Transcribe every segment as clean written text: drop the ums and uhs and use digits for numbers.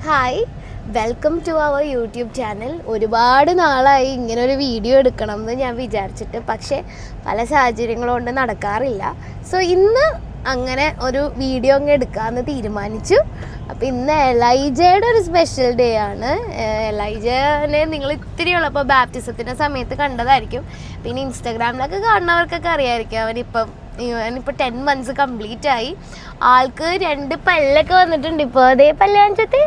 Hi, welcome to our YouTube channel. ഒരുപാട് നാളായി ഇങ്ങനൊരു വീഡിയോ എടുക്കണം എന്ന് ഞാൻ വിചാരിച്ചിട്ട്, പക്ഷേ പല സാഹചര്യങ്ങൾ കൊണ്ട് നടക്കാറില്ല. സോ ഇന്ന് അങ്ങനെ ഒരു വീഡിയോ അങ്ങ് എടുക്കാമെന്ന് തീരുമാനിച്ചു. അപ്പോൾ ഇന്ന് എലൈജയുടെ ഒരു സ്പെഷ്യൽ ഡേ ആണ്. എലൈജനെ നിങ്ങൾ ഇത്തിരി ഉള്ളപ്പോൾ ബാപ്റ്റിസത്തിൻ്റെ സമയത്ത് കണ്ടതായിരിക്കും. പിന്നെ ഇൻസ്റ്റാഗ്രാമിലൊക്കെ കാണുന്നവർക്കൊക്കെ അറിയാമായിരിക്കും. അവനിപ്പോൾ 10 months കംപ്ലീറ്റ് ആയി. ആൾക്ക് 2 പല്ലൊക്കെ വന്നിട്ടുണ്ട്. ഇപ്പോൾ അതേ പല്ലാഞ്ചത്തെ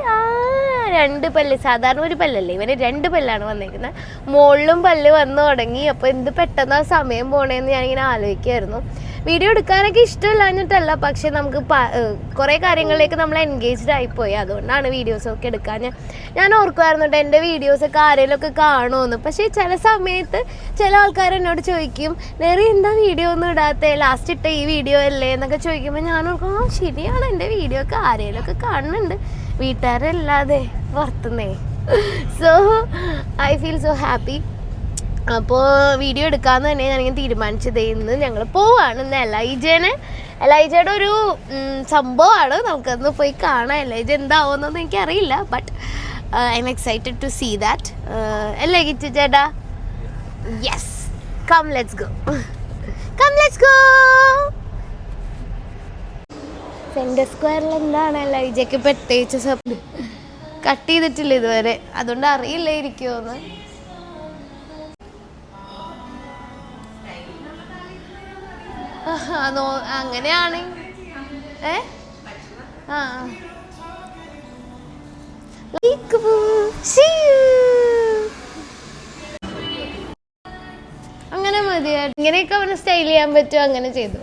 2 പല്ല്, സാധാരണ ഒരു പല്ലല്ലേ, ഇവന് 2 പല്ലാണ് വന്നേക്കുന്നത്. മുകളിലും പല്ല് വന്നു തുടങ്ങി. അപ്പോൾ എന്ത് പെട്ടെന്ന് ആ സമയം പോണേന്ന് ഞാനിങ്ങനെ ആലോചിക്കുമായിരുന്നു. വീഡിയോ എടുക്കാനൊക്കെ ഇഷ്ടമില്ലാഞ്ഞിട്ടല്ല, പക്ഷെ നമുക്ക് കുറേ കാര്യങ്ങളിലേക്ക് നമ്മൾ എൻഗേജ്ഡ് ആയിപ്പോയി. അതുകൊണ്ടാണ് വീഡിയോസൊക്കെ എടുക്കാൻ ഞാൻ ഓർക്കുമായിരുന്നു കേട്ടോ, എൻ്റെ വീഡിയോസൊക്കെ ആരെങ്കിലുമൊക്കെ കാണുമെന്ന്. പക്ഷേ ചില സമയത്ത് ചില ആൾക്കാർ എന്നോട് ചോദിക്കും, നേരെ എന്താ വീഡിയോ ഒന്നും ഇടാത്ത, ലാസ്റ്റ് ഇട്ട ഈ വീഡിയോ അല്ലേ എന്നൊക്കെ ചോദിക്കുമ്പോൾ ഞാൻ ഓർക്കും, ശരിയാണ്, എൻ്റെ വീഡിയോ ഒക്കെ ആരെങ്കിലുമൊക്കെ കാണുന്നുണ്ട്, വീട്ടുകാരല്ലാതെ പുറത്തുനിന്നേ. So I feel so happy. അപ്പോൾ വീഡിയോ എടുക്കാമെന്ന് തന്നെ ഞാനിങ്ങനെ തീരുമാനിച്ചത്. ഇന്ന് ഞങ്ങൾ പോവാണ്. ഇന്ന് എലൈജയുടെ ഒരു സംഭവമാണ്, നമുക്കന്ന് പോയി കാണാം. എലൈജ എന്താവുമെന്നൊന്നും എനിക്കറിയില്ല, but I am excited to see that. അല്ലേ കിച്ചു ചേട്ടാ? Yes, come let's go. Centre സ്ക്വയറിൽ എന്താണ് എലൈജയ്ക്ക് പ്രത്യേകിച്ച് കട്ട് ചെയ്തിട്ടില്ല ഇതുവരെ, അതുകൊണ്ട് അറിയില്ല ഇരിക്കുമോന്ന്. അങ്ങനെയാണ്. അങ്ങനെ മതിയായിട്ട് ഇങ്ങനെയൊക്കെ അവനെ സ്റ്റൈൽ ചെയ്യാൻ പറ്റുമോ, അങ്ങനെ ചെയ്തു.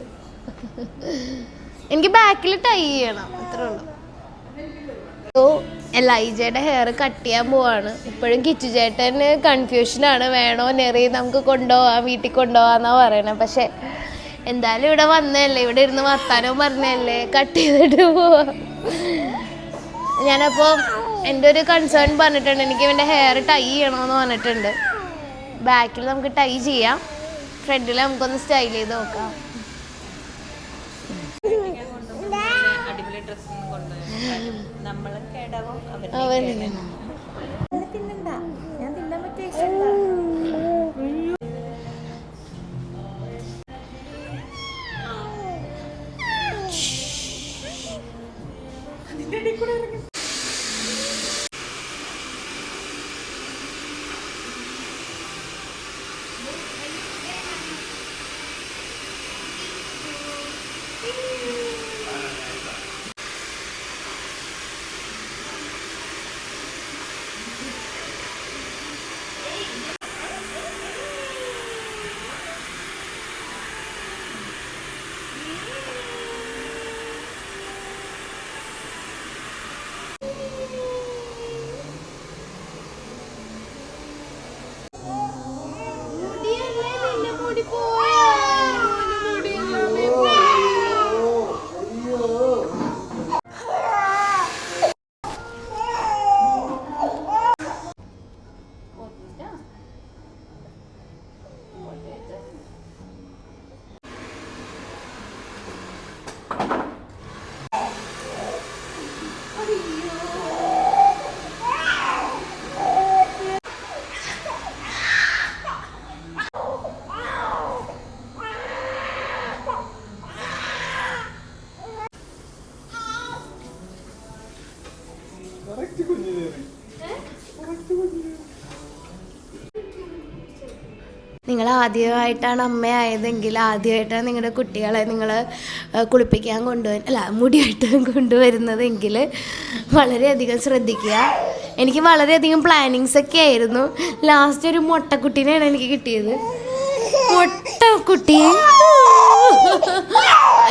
എനിക്ക് ബാക്കിൽ ടൈ ചെയ്യണം, അത്രേ ഉള്ളൂ. സോ എലൈജയുടെ ഹെയർ കട്ട് ചെയ്യാൻ പോവാണ്. ഇപ്പോഴും കിച്ചു ചേട്ടന് കൺഫ്യൂഷനാണ്, വേണോ നെറി നമുക്ക് കൊണ്ടുപോകാം, വീട്ടിൽ കൊണ്ടുപോകാന്നാണ് പറയണത്. പക്ഷെ എന്തായാലും ഇവിടെ വന്നതല്ലേ, ഇവിടെ ഇരുന്ന് വർത്താനവും പറഞ്ഞതല്ലേ, കട്ട് ചെയ്തിട്ട് പോവാം. ഞാനപ്പോൾ എൻ്റെ ഒരു കൺസേൺ പറഞ്ഞിട്ടുണ്ട്, എനിക്ക് ഇവൻ്റെ ഹെയർ ടൈ ചെയ്യണമെന്ന് പറഞ്ഞിട്ടുണ്ട്. ബാക്കിൽ നമുക്ക് ടൈ ചെയ്യാം, ഫ്രണ്ടിൽ നമുക്കൊന്ന് സ്റ്റൈൽ ചെയ്ത് നോക്കാം. നിങ്ങൾ ആദ്യമായിട്ടാണ് അമ്മയായതെങ്കിൽ, ആദ്യമായിട്ടാണ് നിങ്ങളുടെ കുട്ടികളെ നിങ്ങൾ കുളിപ്പിക്കാൻ മുടിയായിട്ട് കൊണ്ടുവരുന്നതെങ്കിൽ വളരെയധികം ശ്രദ്ധിക്കുക. എനിക്ക് വളരെയധികം പ്ലാനിങ്സൊക്കെ ആയിരുന്നു. ലാസ്റ്റ് ഒരു മൊട്ടക്കുട്ടീനെയാണ് എനിക്ക് കിട്ടിയത്. മൊട്ടക്കുട്ടി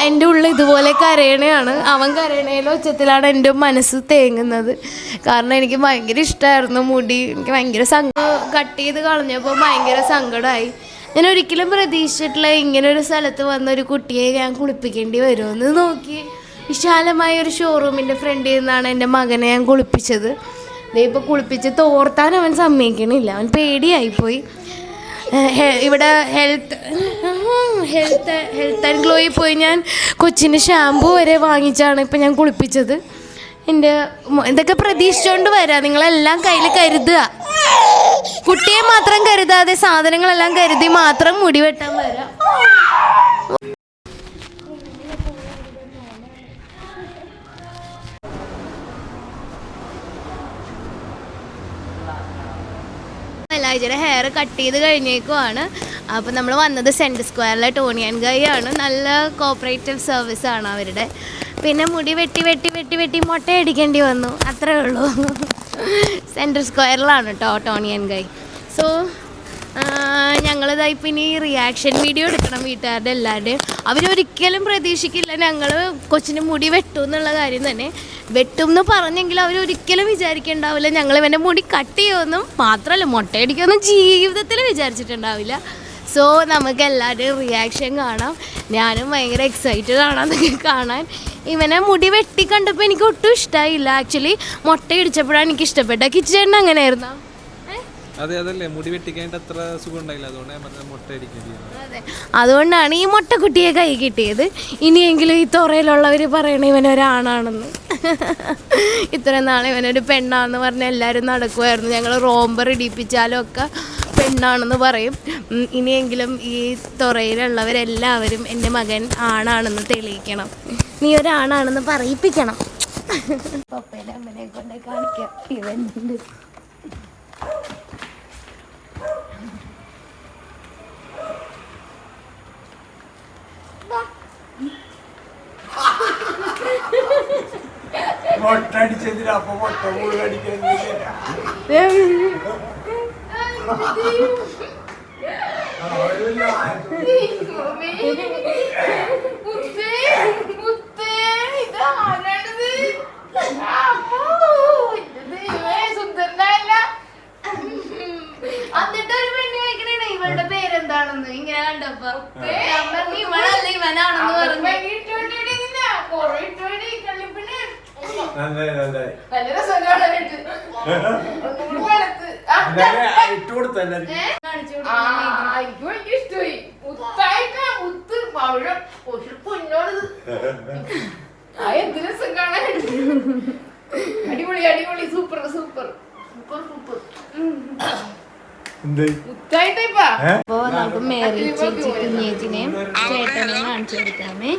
എൻ്റെ ഉള്ളിൽ ഇതുപോലെ കരയണയാണ്. അവൻ കരയണയിലോ ഉച്ചത്തിലാണ് എൻ്റെ മനസ്സ് തേങ്ങുന്നത്. കാരണം എനിക്ക് ഭയങ്കര ഇഷ്ടമായിരുന്നു മുടി. എനിക്ക് ഭയങ്കര കട്ട് ചെയ്ത് കളഞ്ഞപ്പോൾ ഭയങ്കര സങ്കടമായി. ഞാൻ ഒരിക്കലും പ്രതീക്ഷിച്ചിട്ടില്ല ഇങ്ങനൊരു സ്ഥലത്ത് വന്നൊരു കുട്ടിയെ ഞാൻ കുളിപ്പിക്കേണ്ടി വരുമെന്ന്. നോക്കി, വിശാലമായ ഒരു ഷോറൂമിൻ്റെ ഫ്രണ്ടിൽ നിന്നാണ് എൻ്റെ മകനെ ഞാൻ കുളിപ്പിച്ചത്. ഇപ്പോൾ കുളിപ്പിച്ച് തോർത്താൻ അവൻ സമ്മതിക്കണില്ല, അവൻ പേടിയായിപ്പോയി. ഇവിടെ ഹെൽത്ത് ആൻഡ് ഗ്ലോയിൽ പോയി ഞാൻ കൊച്ചിന് ഷാമ്പൂ വരെ വാങ്ങിച്ചാണ് ഇപ്പം ഞാൻ കുളിപ്പിച്ചത്. എൻ്റെ ഇതൊക്കെ പ്രതീക്ഷിച്ചുകൊണ്ട് വരാം. നിങ്ങളെല്ലാം കയ്യിൽ കരുതുക. കുട്ടിയെ മാത്രം കരുതാതെ സാധനങ്ങളെല്ലാം കരുതി മാത്രം മുടി വെട്ടാൻ വരാം. ലൈജയുടെ ഹെയർ കട്ട് ചെയ്ത് കഴിഞ്ഞേക്കുവാണ്. അപ്പോൾ നമ്മൾ വന്നത് സെൻട്രൽ സ്ക്വയറിലെ ടോണി ആൻഡ് ഗൈ ആണ്. നല്ല കോപ്പറേറ്റീവ് സർവീസാണ് അവരുടെ. പിന്നെ മുടി വെട്ടി വെട്ടി വെട്ടി വെട്ടി മുട്ടയടിക്കേണ്ടി വന്നു, അത്രേ ഉള്ളൂ. സെൻട്രൽ സ്ക്വയറിലാണ് കേട്ടോ ടോണി ആൻഡ് ഗൈ. സോ ഞങ്ങളിതായി പിന്നെ ഈ റിയാക്ഷൻ വീഡിയോ എടുക്കണം വീട്ടുകാരുടെ എല്ലാവരുടെയും. അവരൊരിക്കലും പ്രതീക്ഷിക്കില്ല ഞങ്ങൾ കൊച്ചിന് മുടി വെട്ടും എന്നുള്ള കാര്യം തന്നെ. വെട്ടും എന്ന് പറഞ്ഞെങ്കിലും അവരൊരിക്കലും വിചാരിക്കുന്നുണ്ടാവില്ല ഞങ്ങൾ ഇവൻ്റെ മുടി കട്ട് ചെയ്യുമെന്നും മാത്രമല്ല മുട്ടയടിക്കുമെന്നും ജീവിതത്തിൽ വിചാരിച്ചിട്ടുണ്ടാവില്ല. സോ നമുക്ക് എല്ലാവരുടെയും റിയാക്ഷൻ കാണാം. ഞാനും ഭയങ്കര എക്സൈറ്റഡ് ആണ് അതൊക്കെ കാണാൻ. ഇവനെ മുടി വെട്ടി കണ്ടപ്പോൾ എനിക്ക് ഒട്ടും ഇഷ്ടമായില്ല. ആക്ച്വലി മുട്ട ഇടിച്ചപ്പോഴാണ് എനിക്ക് ഇഷ്ടപ്പെട്ട. കിച്ചേട്ടൻ അങ്ങനെയായിരുന്നോ? അതെ, മുടി വെട്ടിക്കാനായിട്ട് അത്ര സുഖം ഉണ്ടായില്ല, അതെ. അതുകൊണ്ടാണ് ഈ മുട്ടക്കുട്ടിയെ കൈ കിട്ടിയത്. ഇനിയെങ്കിലും ഈ തുറയിലുള്ളവർ പറയണേ ഇവനൊരാണാണെന്ന്. ഇത്രയും നാളെ ഇവനൊരു പെണ്ണാണെന്ന് പറഞ്ഞാൽ എല്ലാവരും നടക്കുമായിരുന്നു. ഞങ്ങൾ റോംബർ ഇടിപ്പിച്ചാലും ഒക്കെ പെണ്ണാണെന്ന് പറയും. ഇനിയെങ്കിലും ഈ തുറയിലുള്ളവരെല്ലാവരും എൻ്റെ മകൻ ആണാണെന്ന് തെളിയിക്കണം. നീ ഒരാണാണെന്ന് പറയിപ്പിക്കണം. പപ്പേനെ അമ്മനെ കൊണ്ട് കാണിക്കാം. ഇവനുണ്ട്. എന്നിട്ടൊരു പെണ്ണ് ചോദിക്കണേ ഇവളുടെ പേരെന്താണെന്ന്. ഇങ്ങനെ കണ്ടപ്പോ ഇവളല്ല ഇവനാണെന്ന് പറഞ്ഞു. അടിപൊളി അടിപൊളി സൂപ്പർ സൂപ്പർ സൂപ്പർ സൂപ്പർ. അപ്പോ നമുക്ക് മേറി ചേച്ചി കുഞ്ഞേച്ചിനെയും ചേട്ടനെയും കാണിച്ചു കൊടുക്കാമേ.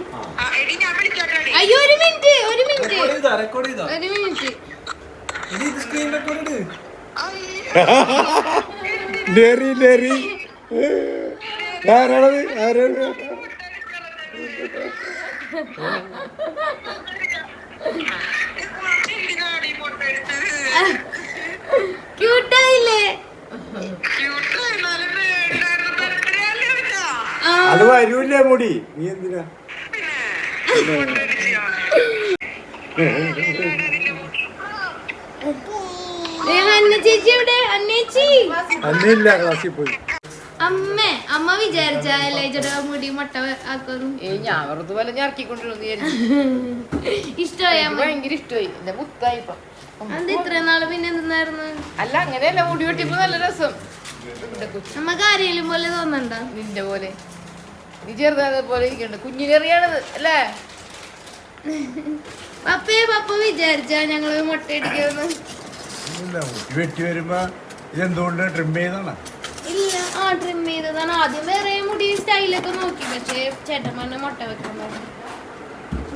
അയ്യോ ഒരു മിനിറ്റ് ഒരു മിനിറ്റ് ഒരു മിനിറ്റ്. ക്യൂട്ടായില്ലേ? അത് വരൂല്ലേ മുടി? നീ എന്തിനാ ചേച്ചി എവിടെ? അന്നേച്ചി അന്നില്ല, ക്ലാസ്സിൽ പോയി. അമ്മ വിചാരിച്ചാ മുടി മുട്ട ആക്കുന്നു. ഞാൻ വെറുതെ പോലെ ഞാർക്കിക്കൊണ്ടിരുന്നു. ഇഷ്ടമായി? ഭയങ്കര ഇഷ്ടമായി. എന്റെ മുത്തായി ഇപ്പൊ. അത് ഇത്ര നാള് പിന്നെ എന്തായിരുന്നു? അല്ല അങ്ങനെയല്ല, മുടി വെട്ടിയപ്പോ നല്ല രസം. നമ്മക്ക് ആരെയും പോലെ തോന്നണ്ട. നിന്റെ പോലെ നീ ചെറുതാതെ പോലെ ഇരിക്കണ്ട. കുഞ്ഞിനെറിയാണത് അല്ലേ? പപ്പ വിചാരിച്ചാ ഞങ്ങള് മുട്ടയടിക്കാന്ന്. വെട്ടി വരുമ്പോ ഇതെന്തുകൊണ്ട് ട്രിം ചെയ്താണ്? ഇല്ല, ട്രിം ചെയ്തതാണ്. ആദ്യം വേറെ മുടി സ്റ്റൈലൊക്കെ നോക്കി, പക്ഷേ ചേട്ടൻ പറഞ്ഞ മുട്ട വെക്കാൻ പറഞ്ഞു.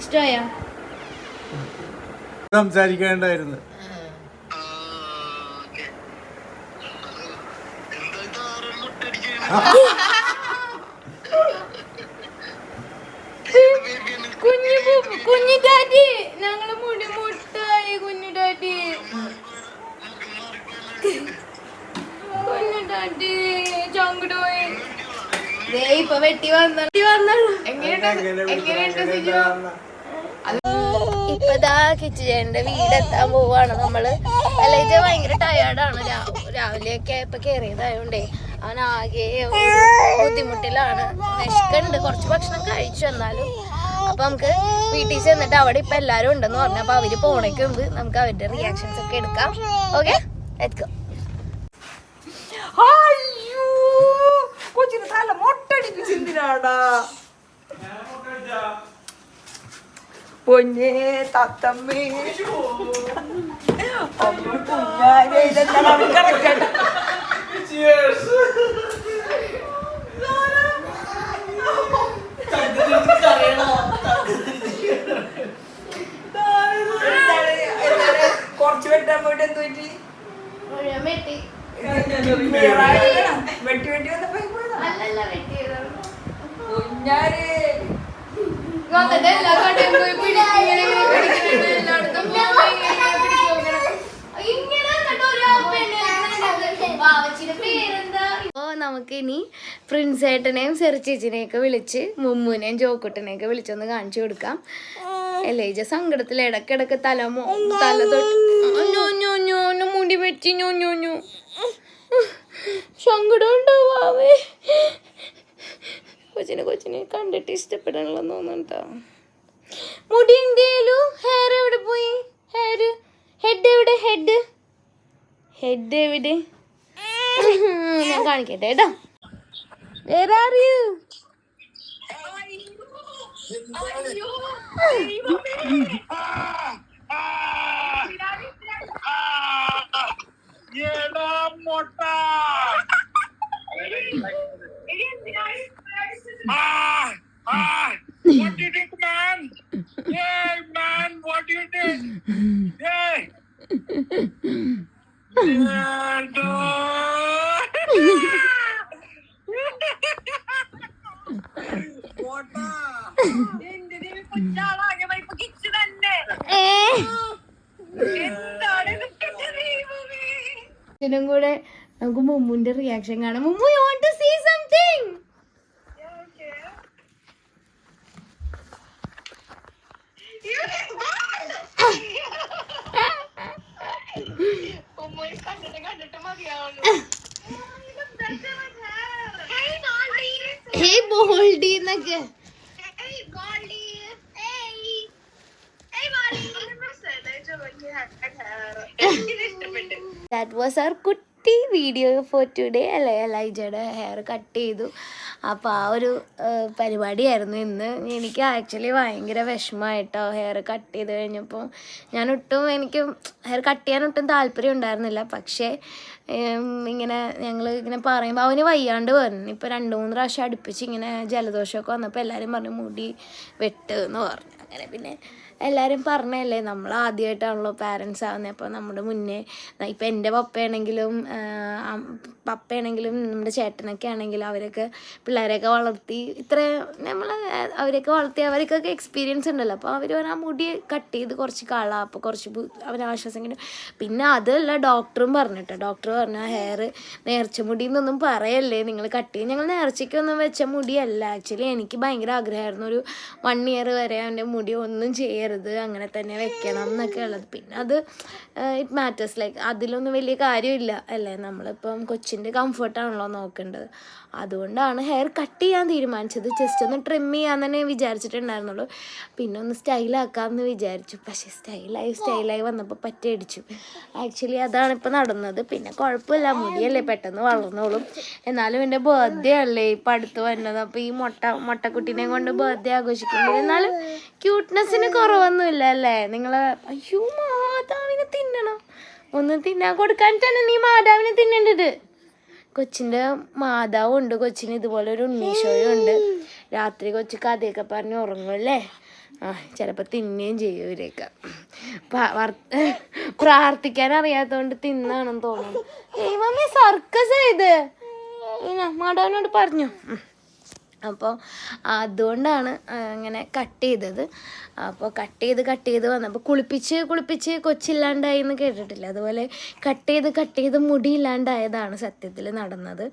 ഇഷ്ടമായാ? സംസാരിക്കേണ്ടായിരുന്നു. കുഞ്ഞു ഡാഡി, ഞങ്ങള് മുടി മുട്ടായി. കുഞ്ഞു ഡാഡി, കുഞ്ഞു ഡാഡി ചങ്കടോയി. ഇപ്പൊ വെട്ടി വന്നോളൂ. ഇപ്പതാ കിച്ചുചേട്ടന്റെ വീടെത്താൻ പോവാണ് നമ്മള്. അല്ലേജ ഭയങ്കര ടയേർഡാണ്. രാവിലെയൊക്കെ ഇപ്പൊ കയറിയതായോണ്ടേ അവൻ ആകെ ബുദ്ധിമുട്ടിലാണ്. വിശക്കുണ്ട്, കുറച്ച് ഭക്ഷണം കഴിച്ചു എന്നാലും. അപ്പൊ നമുക്ക് വീട്ടിൽ ചെന്നിട്ട് അവിടെ ഇപ്പൊ എല്ലാരും ഉണ്ടെന്ന് പറഞ്ഞു. അപ്പൊ അവര് പോണേക്ക് മുമ്പ് നമുക്ക് അവരുടെ റിയാക്ഷൻസ് ഒക്കെ എടുക്കാം. Okay, let's go. കൊച്ചിന് തല മൊട്ടടിപ്പിച്ചെന്തിനാടാ? പൊന്നേ തത്തമ്മേ അമ്മ കുഞ്ഞാരേ ഇതെന്താണ് കറക്റ്റ് കുറച്ച് വെട്ടാൻ പോയിട്ട് എന്ത് പറ്റി വെട്ടി വെട്ടി വന്നപ്പോ കുഞ്ഞാരേ നമുക്ക് ഇനി പ്രിൻസേട്ടനെയും സെറിച്ചേച്ചിനെയൊക്കെ വിളിച്ച് മുമ്മുനെയും ജോക്കുട്ടനെയൊക്കെ വിളിച്ചൊന്ന് കാണിച്ചു കൊടുക്കാം. എലൈജ സങ്കടത്തിൽ ഇടക്കിടക്ക് തല തൊട്ട് മുടി വെച്ച് സങ്കടം ഉണ്ടാവേ. കൊച്ചിനെ കണ്ടിട്ട് ഇഷ്ടപ്പെടാനുള്ള തോന്നുന്നുണ്ടോ? മുടി എന്തേലു ഹെയർ എവിടെ പോയി? ഹെഡ് എവിടെ? ഹെഡ് എവിടെ? ഞാൻ കാണിക്കട്ടെ കേട്ടോ. വേറെ അറിയൂ What did it, man? Hey, man, what you did? Hey! ഇതിനും കൂടെ നമുക്ക് മുമ്മുന്റെ റിയാക്ഷൻ കാണാം. Mummu, you want to see something? Hey, Boldy എന്നൊക്കെ. That was our കുട്ടി വീഡിയോ ഫോർ ടുഡേ അല്ലേ. എലൈജയുടെ ഹെയർ കട്ട് ചെയ്തു. അപ്പോൾ ആ ഒരു പരിപാടിയായിരുന്നു ഇന്ന്. എനിക്ക് ആക്ച്വലി ഭയങ്കര വിഷമമായിട്ടോ ഹെയർ കട്ട് ചെയ്ത് കഴിഞ്ഞപ്പോൾ. എനിക്ക് ഹെയർ കട്ട് ചെയ്യാനൊട്ടും താല്പര്യം ഉണ്ടായിരുന്നില്ല. പക്ഷേ ഇങ്ങനെ ഞങ്ങൾ ഇങ്ങനെ പറയുമ്പോൾ അവന് വയ്യാണ്ട് പറഞ്ഞു. ഇപ്പോൾ 2-3 പ്രാവശ്യം അടുപ്പിച്ച് ഇങ്ങനെ ജലദോഷമൊക്കെ വന്നപ്പോൾ എല്ലാവരും പറഞ്ഞു മുടി വെട്ട് എന്ന് പറഞ്ഞു. അങ്ങനെ പിന്നെ എല്ലാവരും പറഞ്ഞല്ലേ, നമ്മൾ ആദ്യമായിട്ടാണല്ലോ പാരൻസ് ആവുന്നത്. അപ്പോൾ നമ്മുടെ മുന്നേ ഇപ്പം എൻ്റെ പപ്പയാണെങ്കിലും നമ്മുടെ ചേട്ടനൊക്കെ ആണെങ്കിലും അവരൊക്കെ പിള്ളേരെയൊക്കെ വളർത്തി അവരൊക്കെ വളർത്തി അവർക്കൊക്കെ എക്സ്പീരിയൻസ് ഉണ്ടല്ലോ. അപ്പോൾ അവർ ആ മുടി കട്ട് ചെയ്ത് കുറച്ച് കളാം. അപ്പോൾ കുറച്ച് അവന് ആശ്വാസം കിട്ടും. പിന്നെ അതല്ല ഡോക്ടറും പറഞ്ഞിട്ടോ. ഡോക്ടർ പറഞ്ഞു ഹെയർ നേർച്ച മുടി എന്നൊന്നും പറയല്ലേ, നിങ്ങൾ കട്ട് ചെയ്യും. ഞങ്ങൾ നേർച്ചയ്ക്കൊന്നും വെച്ച മുടിയല്ല. ആക്ച്വലി എനിക്ക് ഭയങ്കര ആഗ്രഹമായിരുന്നു ഒരു 1 year വരെ അവൻ്റെ മുടി ഒന്നും ചെയ്യരുത്, അങ്ങനെ തന്നെ വെക്കണം എന്നൊക്കെ ഉള്ളത്. പിന്നെ അത് ഇറ്റ് മാറ്റേഴ്സ് ലൈക്ക് അതിലൊന്നും വലിയ കാര്യമില്ല അല്ലേ. നമ്മളിപ്പം കൊച്ചിൻ്റെ കംഫർട്ടാണല്ലോ നോക്കേണ്ടത്. അതുകൊണ്ടാണ് ഹെയർ കട്ട് ചെയ്യാൻ തീരുമാനിച്ചത്. ജസ്റ്റ് ഒന്ന് ട്രിം ചെയ്യാൻ തന്നെ വിചാരിച്ചിട്ടുണ്ടായിരുന്നുള്ളൂ. പിന്നെ ഒന്ന് സ്റ്റൈലാക്കാമെന്ന് വിചാരിച്ചു. പക്ഷേ സ്റ്റൈലായി വന്നപ്പോൾ പറ്റടിച്ചു. ആക്ച്വലി അതാണ് ഇപ്പോൾ നടന്നത്. പിന്നെ കുഴപ്പമില്ല, മുടിയല്ലേ പെട്ടെന്ന് വളർന്നോളും. എന്നാലും എൻ്റെ ബർത്ത്ഡേ അല്ലേ ഇപ്പം അടുത്ത് വരുന്നത്. അപ്പോൾ ഈ മുട്ടക്കുട്ടീനെ കൊണ്ട് ബർത്ത്ഡേ ആഘോഷിക്കുന്നത്. എന്നാലും ക്യൂട്ട്നെസ്സിന് കുറവൊന്നുമില്ല അല്ലേ. നിങ്ങൾ അയ്യോ മാതാവിനെ തിന്നണം, ഒന്ന് തിന്നാൻ കൊടുക്കാൻ തന്നെ നീ മാതാവിനെ തിന്നേണ്ടത്. കൊച്ചിൻ്റെ മാതാവുണ്ട്, കൊച്ചിന് ഇതുപോലെ ഒരു ഉണ്ണീഷോയും ഉണ്ട്. രാത്രി കൊച്ച് കഥയൊക്കെ പറഞ്ഞ് ഉറങ്ങുമല്ലേ. ചിലപ്പോൾ തിന്നുകയും ചെയ്യും. ഇവരെയൊക്കെ പ്രാർത്ഥിക്കാൻ അറിയാത്തതുകൊണ്ട് തിന്നാണെന്ന് തോന്നുന്നു. മമ്മി സർക്കസ് ചെയ്ത് മാതാവിനോട് പറഞ്ഞു. അപ്പോൾ അതുകൊണ്ടാണ് ഇങ്ങനെ കട്ട് ചെയ്തത്. അപ്പോൾ കട്ട് ചെയ്ത് വന്നപ്പോൾ കുളിപ്പിച്ച് കൊച്ചില്ലാണ്ടായി എന്ന് കേട്ടിട്ടില്ല. അതുപോലെ കട്ട് ചെയ്ത് മുടി ഇല്ലാണ്ടായതാണ് സത്യത്തിൽ നടന്നത്.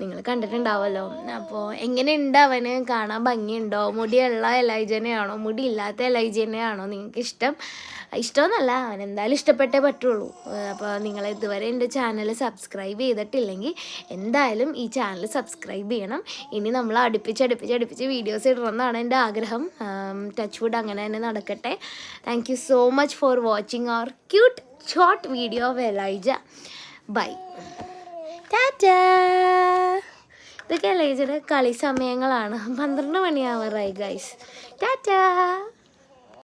നിങ്ങൾ കണ്ടിട്ടുണ്ടാവുമല്ലോ. അപ്പോൾ എങ്ങനെയുണ്ട് അവന്? കാണാൻ ഭംഗിയുണ്ടോ? മുടിയുള്ള എലൈജനെയാണോ മുടി ഇല്ലാത്ത എലൈജനെയാണോ നിങ്ങൾക്ക് ഇഷ്ടമെന്നല്ല, അവനെന്തായാലും ഇഷ്ടപ്പെട്ടേ പറ്റുള്ളൂ. അപ്പോൾ നിങ്ങൾ ഇതുവരെ എൻ്റെ ചാനൽ സബ്സ്ക്രൈബ് ചെയ്തിട്ടില്ലെങ്കിൽ എന്തായാലും ഈ ചാനൽ സബ്സ്ക്രൈബ് ചെയ്യണം. ഇനി നമ്മൾ അടുപ്പിച്ച് വീഡിയോസ് ഇടണമെന്നാണ് എൻ്റെ ആഗ്രഹം. ടച്ച് വുഡ് അങ്ങനെ തന്നെ നടക്കട്ടെ. Thank you so much for watching our cute short video of Elijah. Bye, tata. ഇതൊക്കെ എലൈജയുടെ കളി സമയങ്ങളാണ്. 12 മണിയാവാറായി ഗൈസ്. ടാറ്റാ.